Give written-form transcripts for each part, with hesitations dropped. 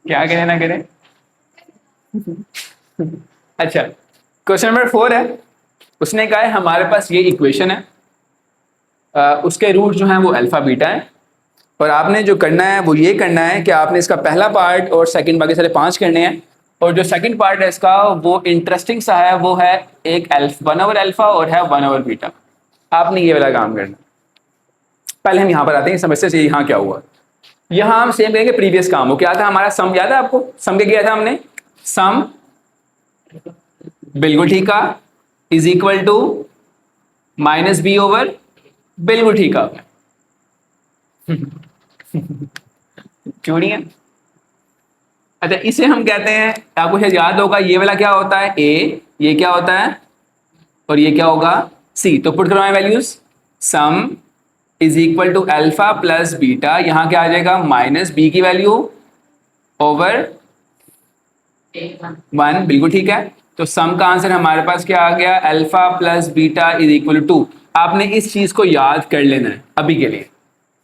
क्या करें ना करें। अच्छा, क्वेश्चन नंबर 4 है। उसने कहा है हमारे पास ये इक्वेशन है, उसके रूट जो हैं वो अल्फा बीटा है, और आपने जो करना है वो ये करना है कि आपने इसका पहला पार्ट और सेकंड बाकी सारे 5 करने हैं, और जो सेकंड पार्ट है इसका वो इंटरेस्टिंग सा है, वो है एक 1/अल्फा और है 1/बीटा। आपने ये वाला काम करना। पहले हम यहाँ पर आते हैं समस्या से, यहाँ क्या हुआ। यहाँ हम सेम करेंगे प्रीवियस काम। वो क्या था हमारा, सम याद है आपको, सम क्या किया था हमने, सम बिल्कुल ठीक है is equal to minus b over बिल्कुल ठीक है। क्यों नहीं है। अच्छा, इसे हम कहते हैं, आपको शायद याद होगा, ये वाला क्या होता है ए, ये क्या होता है, और ये क्या होगा सी। तो पुट करो values, sum is equal to alpha plus beta, यहां क्या आ जाएगा माइनस बी की वैल्यू ओवर 1, बिल्कुल ठीक है। तो सम का आंसर हमारे पास क्या आ गया, alpha plus beta is equal to 2। आपने इस चीज को याद कर लेना है अभी के लिए,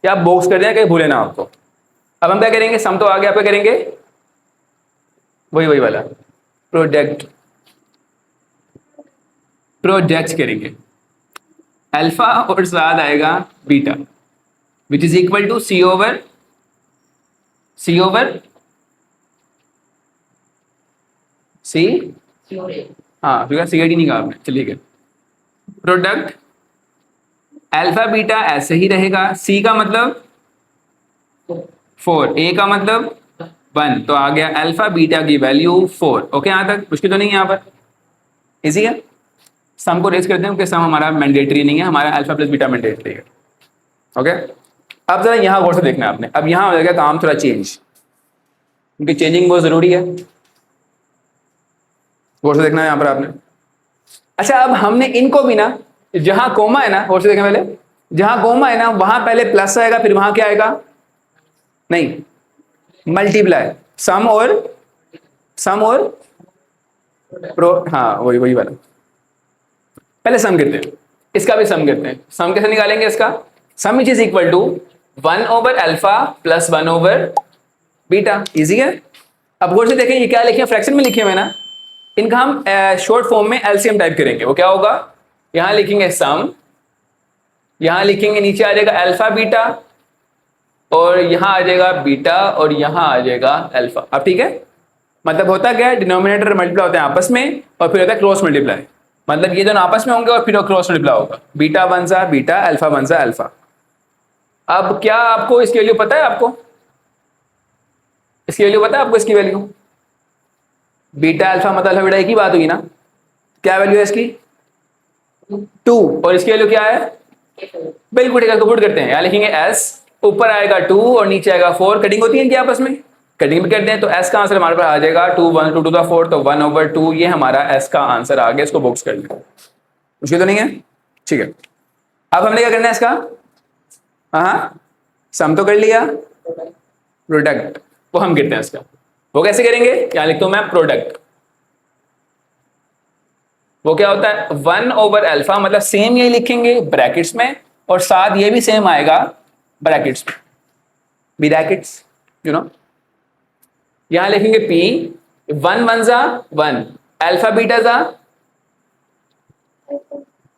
या आप बॉक्स कर देना कहीं भूले ना आपको। अब हम क्या करेंगे, सम तो आ गया, आप क्या करेंगे, वही वाला प्रोजेक्ट करेंगे। अल्फा और साथ आएगा beta which is equal to c over c हाँ, सी आई डी नहीं कहा आपने, चलिए ठीक है। प्रोडक्ट अल्फा बीटा ऐसे ही रहेगा, सी का मतलब 4, ए का मतलब 1, तो आ गया अल्फा बीटा की वैल्यू 4। ओके, यहां तक मुश्किल तो नहीं है, यहाँ पर इजी है। सम को रेज करते हैं क्योंकि सम हमारा मैंडेटरी नहीं है, हमारा अल्फा प्लस बीटा मैंडेटरी है। ओके, अब जरा यहाँ गौर से देखना है आपने, अब यहाँ हो जाएगा काम थोड़ा चेंज, क्योंकि चेंजिंग बहुत जरूरी है, गौर से देखना है यहाँ पर आपने। अच्छा, अब हमने इनको भी ना, जहां कोमा है ना, गौर से देखें पहले, जहां कोमा है ना वहां पहले प्लस आएगा, फिर वहां क्या आएगा, नहीं मल्टीप्लाई, सम और प्रो, हाँ वही वाला। पहले सम करते हैं, इसका भी सम करते हैं। सम कैसे निकालेंगे इसका, सम इज इक्वल टू 1/अल्फा प्लस 1/बीटा, इजी है। अब गौर से देखें ये क्या लिखे, फ्रैक्शन में लिखे हुए ना, इनका हम शॉर्ट फॉर्म में एलसीएम टाइप करेंगे। वो क्या होगा, यहां लिखेंगे सम, यहां लिखेंगे नीचे आ जाएगा अल्फा बीटा, और यहां आ जाएगा बीटा, और यहां आ जाएगा अल्फा। अब ठीक है, मतलब होता क्या है, डिनोमिनेटर मल्टीप्लाई होते हैं आपस में, और फिर होता है क्रॉस मल्टीप्लाई, मतलब ये दोनों आपस में होंगे और फिर क्रॉस मल्टीप्लाई होगा, बीटा बन जा बीटा, अल्फा बन जा अल्फा। अब क्या आपको इसकी वैल्यू पता है, आपको इसकी वैल्यू पता है, आपको इसकी वैल्यू, बीटा अल्फा मतलब अल्फा बीटा एक ही बात हुई ना, क्या वैल्यू है इसकी 2, और इसकी वैल्यू क्या है, बिल्कुल ठीक है, पुट करते हैं, यहाँ लिखेंगे एस, ऊपर आएगा 2 और नीचे आएगा 4, कटिंग होती है इनकी आपस में, कटिंग भी करते हैं, तो एस का आंसर हमारे पास आ जाएगा 2 1 2 2 4, तो 1/2, ये हमारा एस का आंसर आ गया। इसको बॉक्स कर लें, मुश्किल तो नहीं है, ठीक है। अब हमने क्या करना है इसका, हाँ सम तो कर लिया, प्रोडक्ट वो हम करते हैं इसका, वो कैसे करेंगे, क्या लिखता हूं मैं, प्रोडक्ट, वो क्या होता है 1/अल्फा, मतलब सेम यही लिखेंगे ब्रैकेट्स में, और साथ ये भी सेम आएगा ब्रैकेट्स में, ब्रैकेट्स यू नो, यहां लिखेंगे P, 1 1 जा 1, अल्फा बीटा जा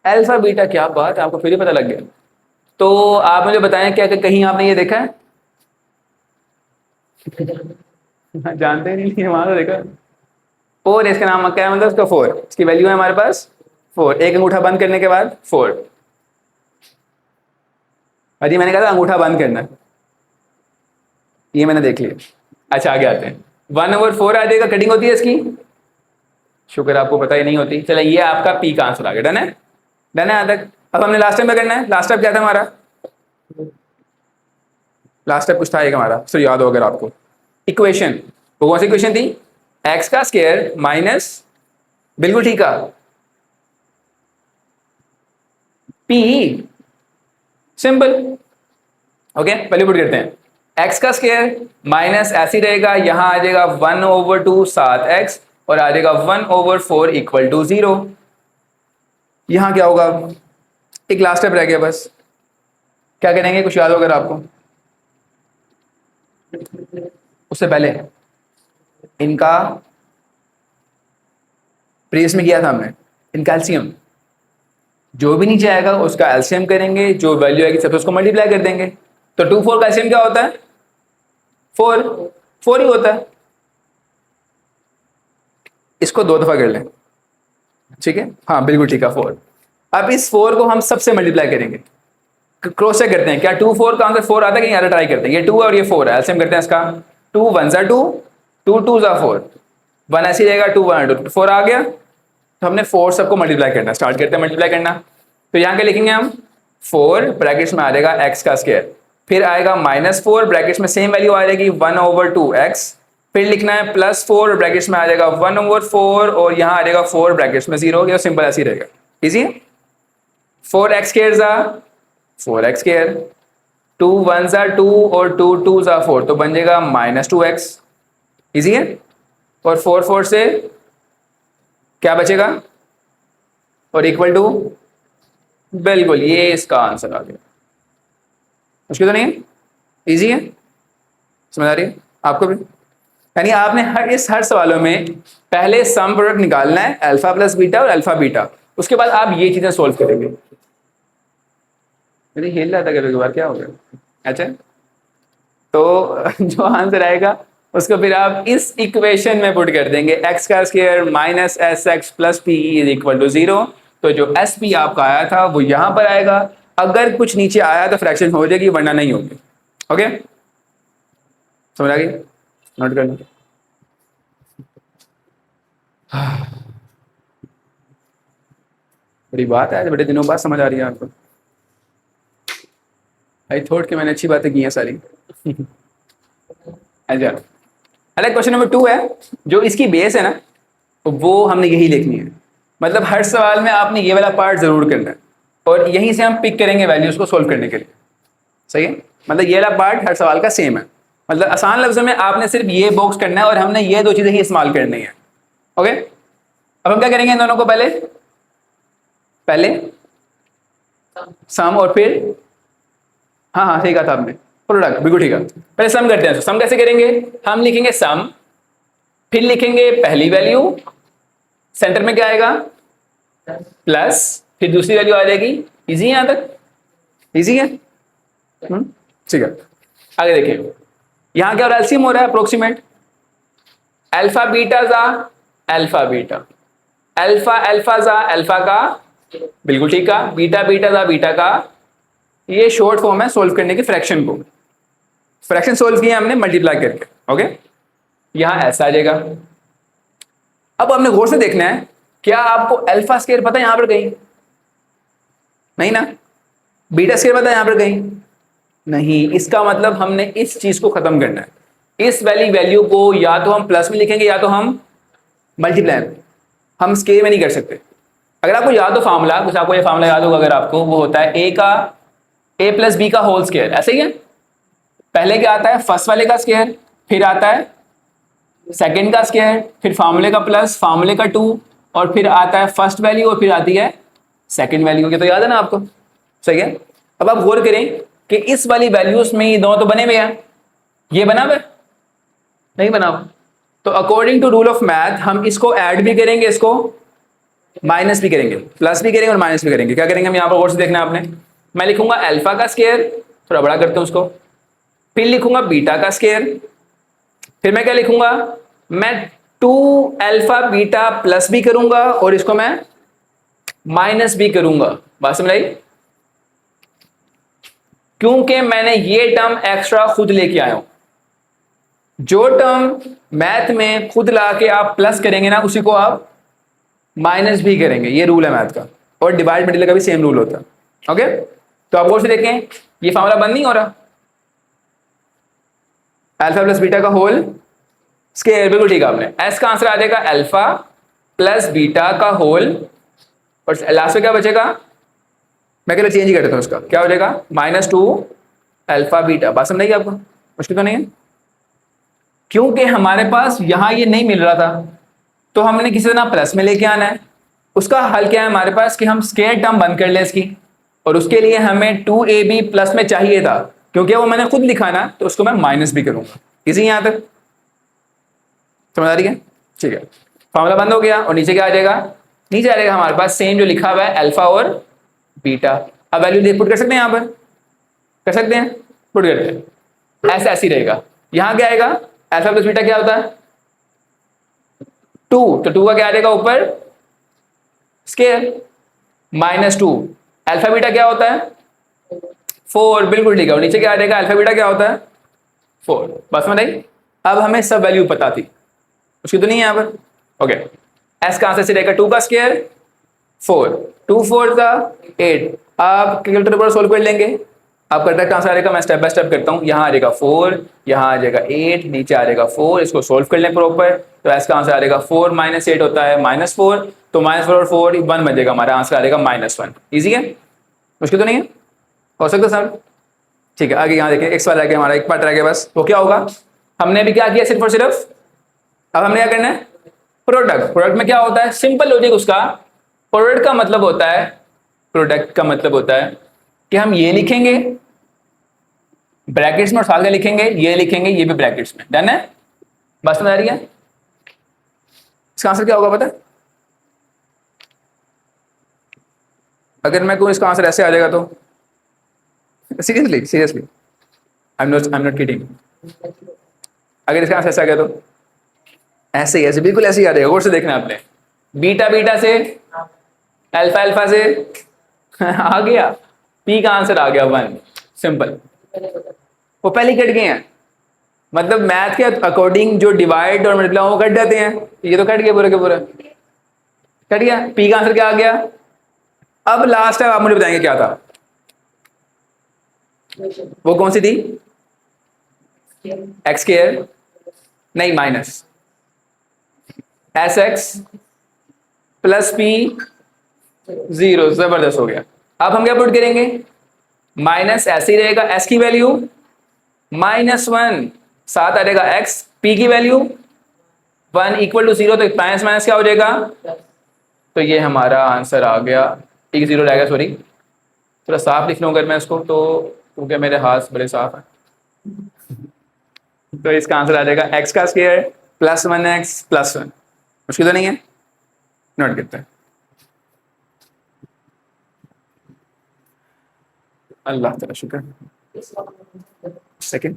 अल्फा बीटा, क्या बात है, आपको फिर ही पता लग गया। तो आप मुझे बताएं क्या कहीं आपने ये देखा है, जानते ही नहीं, वहां तो देखा, 4, इसका नाम क्या है, मतलब उसका 4, इसकी वैल्यू है हमारे पास 4, एक अंगूठा बंद करने के बाद 4, अजी मैंने कहा था अंगूठा बंद करना, ये मैंने देख लिया। अच्छा आगे आते हैं, 1/4 आ जाएगा, कटिंग होती है इसकी, शुक्र आपको पता ही नहीं होती। चलो ये आपका पी का आंसर आ गया, डन है, डन है यहाँ तक। अब हमने लास्ट टाइम क्या करना है, लास्ट टाइम क्या था हमारा, लास्ट टाइम कुछ था एक हमारा, सर याद हो अगर आपको, इक्वेशन, वो कौन सी इक्वेशन थी, एक्स का स्क्वायर माइनस, बिल्कुल ठीक है, पी, सिंपल। ओके, पहले पुट करते हैं, एक्स का स्क्वायर माइनस ऐसे ही रहेगा, यहां आ जाएगा 1/2 7x, और आ जाएगा 1/4 इक्वल टू 0। यहां क्या होगा, एक लास्ट स्टेप रह गया बस, क्या करेंगे, कुछ याद होगा आपको, उससे पहले इनका प्रीवियस में किया था हमने, इनका एलसीएम, जो भी नीचे आएगा उसका एलसीएम करेंगे, जो वैल्यू आएगी सबसे उसको मल्टीप्लाई कर देंगे। तो 2 4 का एलसीएम क्या होता है? 4 4 ही होता है। इसको 2 दफा कर लें, ठीक है, हाँ बिल्कुल ठीक है 4। अब इस 4 को हम सबसे मल्टीप्लाई करेंगे, क्रॉस चेक करते हैं क्या 2 4 का आंसर 4 आता है कि नहीं आता, ट्राई करते हैं। ये 2 है और ये 4 है, एलसीएम करते हैं इसका। 2 1 ज़ा 2, 2 2 ज़ा 4, 1 ऐसे ही रहेगा, 2 1 2, 4 आ गया। तो हमने 4 सबको मल्टीप्लाई करना, स्टार्ट करते हैं मल्टीप्लाई करना। तो यहाँ क्या लिखेंगे हम? 4 ब्रैकेट्स में आ जाएगा x का स्क्वायर, फिर आएगा -4 ब्रैकेट्स में सेम वैल्यू आ जाएगी 1/2x, फिर लिखना है +4 ब्रैकेट्स में आ जाएगा 1/4 और यहाँ आ जाएगा 4 ब्रैकेट्स में 0 हो गया। सिंपल ऐसे ही रहेगा, इजी। 4x स्क्वायर ज़ा 4x स्क्वायर, 2 1 ज़ा 2 और 2 2 ज़ा 4, तो बन जाएगा -2x, इजी है। और 4 4 से क्या बचेगा? और इक्वल टू, बिल्कुल ये इसका आंसर आ गया। मुश्किल तो नहीं है, इजी है, समझ आ रही है आपको भी? यानी आपने हर सवालों में पहले सम प्रोडक्ट निकालना है, अल्फा प्लस बीटा और अल्फा बीटा, उसके बाद आप ये चीजें सोल्व करेंगे। मेरी हिल रहा था कभी कभार, क्या हो गया? अच्छा, तो जो आंसर आएगा उसको फिर आप इस इक्वेशन में पुट कर देंगे, x का square minus sx plus p is equal to 0। तो जो एस पी आपका आया था वो यहां पर आएगा, अगर कुछ नीचे आया तो फ्रैक्शन हो जाएगी वरना नहीं होगी। ओके, समझ आ गई? नोट कर लो। बड़ी बात है, बड़े दिनों बाद समझ आ रही है आपको। आई थॉट कि मैंने अच्छी बातें की हैं सारी। अच्छा, अलग क्वेश्चन नंबर 2 है, जो इसकी बेस है ना, तो वो हमने यही लिखनी है। मतलब हर सवाल में आपने ये वाला पार्ट जरूर करना है और यहीं से हम पिक करेंगे वैल्यूज को सोल्व करने के लिए, सही है? मतलब ये वाला पार्ट हर सवाल का सेम है। मतलब आसान लफ्जों में आपने सिर्फ ये बॉक्स करना है और हमने ये 2 चीजें ही इस्तेमाल करनी है। ओके, अब हम क्या करेंगे इन दोनों को? पहले सम और फिर हाँ सही कहा था आपने, प्रोडक्ट, बिल्कुल ठीक है। पहले सम करते हैं। सम कैसे करेंगे? हम लिखेंगे सम, फिर लिखेंगे पहली वैल्यू, सेंटर में क्या आएगा? प्लस, फिर दूसरी वैल्यू आ जाएगी। इजी है यहां तक? इजी है, ठीक है। आगे देखिए, यहां क्या हो रहा है? एलसीएम हो रहा है, अप्रोक्सीमेट। अल्फा बीटा जा अल्फा बीटा, अल्फा अल्फा जा अल्फा का, बिल्कुल ठीक है। बीटा बीटा जा बीटा का, ये शॉर्ट फॉर्म है सोल्व करने की फ्रैक्शन को। फ्रैक्शन सोल्व किया हमने मल्टीप्लाई करके। ओके, यहां ऐसा आ जाएगा। अब हमने गौर से देखना है, क्या आपको अल्फा स्क्वायर पता है यहां पर कहीं? नहीं ना। बीटा स्क्वायर पता है यहां पर कहीं? नहीं। इसका मतलब हमने इस चीज को खत्म करना है। इस वाली वैल्यू को या तो हम प्लस में लिखेंगे या तो हम मल्टीप्लाई में, हम स्क्वायर में नहीं कर सकते। अगर आपको याद हो फार्मूला, कुछ आपको ये फार्मूला याद होगा अगर आपको, वो होता है ए प्लस बी का होल स्क्वायर, ऐसे ही है। पहले क्या आता है? फर्स्ट वाले का स्क्वायर, फिर आता है सेकंड का स्क्वायर, फिर फार्मूले का प्लस, फार्मूले का 2, और फिर आता है फर्स्ट वैल्यू और फिर आती है सेकंड वैल्यू। ये तो याद है ना आपको, सही है। अब आप गौर करें कि इस वाली वैल्यूज में ये दोनों तो बने हुए हैं, ये बना हुआ नहीं बना हुआ। तो according to rule of math हम इसको ऐड भी करेंगे, इसको माइनस भी करेंगे, प्लस भी करेंगे और माइनस भी करेंगे। क्या करेंगे हम यहाँ पर गौर से देखना है आपने। मैं लिखूंगा अल्फा का स्क्वायर, थोड़ा बड़ा करते हैं उसको, फिर लिखूंगा बीटा का स्क्वायर, फिर मैं क्या लिखूंगा? मैं 2 अल्फा बीटा प्लस भी करूंगा और इसको मैं माइनस भी करूंगा। बात समझ आई? क्योंकि मैंने ये टर्म एक्स्ट्रा खुद लेके आया हूं। जो टर्म मैथ में खुद लाके आप प्लस करेंगे ना, उसी को आप माइनस भी करेंगे। ये रूल है मैथ का, और डिवाइड मल्टीप्लाई का भी सेम रूल होता है। ओके, तो आप गौर से देखें, ये फार्मूला बंद नहीं हो रहा। अल्फा प्लस बीटा का होल स्क्वायर, बिल्कुल ठीक है आपने। एस का आंसर आ जाएगा अल्फा प्लस बीटा का होल, और लास्ट में क्या बचेगा? मैं कह चेंज ही कर देता हूं उसका, क्या हो जाएगा? -2 अल्फा बीटा। बात समझ आई आपको? मुश्किल तो नहीं है। क्योंकि हमारे पास यहां ये नहीं मिल रहा था, तो हमने किसी तरह प्लस में लेके आना है। उसका हल क्या है हमारे पास कि हम स्क्वायर टर्म बंद कर लें इसकी, और उसके लिए हमें 2ab प्लस में चाहिए था, क्योंकि वो मैंने खुद लिखा ना, तो उसको मैं माइनस भी करूंगा। इजी यहाँ तक समझ आ रही है? ठीक है, फॉर्मूला बंद हो गया और नीचे क्या आ जाएगा? नीचे आ जाएगा हमारे पास सेम जो लिखा हुआ है अल्फा और बीटा। अब वैल्यू पुट कर सकते हैं, यहाँ पर कर सकते हैं, पुट करते हैं, ऐसा ऐसे ही रहेगा। यहाँ क्या आएगा? अल्फा प्लस बीटा क्या होता है? 2, तो 2 का क्या आ जाएगा ऊपर? स्केयर -2। अल्फा बीटा क्या होता है? 4, बिल्कुल ठीक है। और नीचे क्या आ जाएगा? अल्फा बीटा क्या होता है? 4। बस में नहीं, अब हमें सब वैल्यू पता थी, उसकी तो नहीं है यहाँ पर। ओके, एस का आंसर से रहेगा 2 का स्केयर 4, 2 4 का 8। आप कैलकुलेटर पर सोल्व कर लेंगे, आप करेक्ट आंसर आ जाएगा। मैं स्टेप बाय स्टेप करता हूँ। यहाँ आ जाएगा 4, यहाँ आ जाएगा 8, नीचे आ जाएगा 4। इसको सोल्व कर लें प्रॉपर, तो एस का आंसर आ जाएगा 4 - 8 होता है -4, तो -4 और 4 1 बन जाएगा, हमारा आंसर आ जाएगा -1। इजी है, मुश्किल तो नहीं है, हो सकता सर। ठीक है, आगे यहाँ देखिए, एक्स वाला रह गया हमारा, एक पार्ट रह गया बस। वो क्या होगा? हमने अभी क्या किया सिर्फ और सिर्फ, अब हमने क्या करना है? प्रोडक्ट। प्रोडक्ट में क्या होता है? सिंपल लॉजिक उसका, प्रोडक्ट का मतलब होता है, प्रोडक्ट का मतलब होता है कि हम ये लिखेंगे ब्रैकेट्स में और साथ में लिखेंगे, ये लिखेंगे, ये भी ब्रैकेट्स में। डन है? बस समझ आ रही है? इसका आंसर क्या होगा पता है? अगर मैं कहूँ इसका आंसर ऐसे आ जाएगा तो, seriously seriously, I am not kidding, अगर इसका आंसर ऐसे आ गया तो ऐसे ही, ऐसे बिल्कुल ऐसे ही आ जाएगा। और से देखना आपने, बीटा बीटा से, अल्फा अल्फा से आ गया, पी का आंसर आ गया 1। सिंपल, वो पहले कट गए हैं, मतलब मैथ के अकॉर्डिंग जो डिवाइड और मल्टीप्लाई वो कट जाते हैं, ये तो कट गया पूरे के पूरे, कट गया। पी का आंसर क्या आ गया? अब लास्ट टाइम आप मुझे बताएंगे क्या था, वो कौन सी थी? एक्स स्क्वायर नहीं, minus S x plus P 0। जबरदस्त हो गया। अब हम क्या पुट करेंगे? माइनस ऐसे ही रहेगा, एस की वैल्यू -1, साथ आ जाएगा एक्स, पी की वैल्यू 1 = 0, तो माइनस माइनस क्या हो जाएगा? तो ये हमारा आंसर आ गया। एक 0 रहेगा, सॉरी, थोड़ा साफ लिख लूँ अगर मैं इसको तो, क्योंकि मेरे हाथ बड़े साफ हैं। तो इसका आंसर आ जाएगा एक्स का स्क्वायर प्लस 1x प्लस 1। मुश्किल तो नहीं है? नोट करते हैं। अल्लाह ताला शुक्र। सेकंड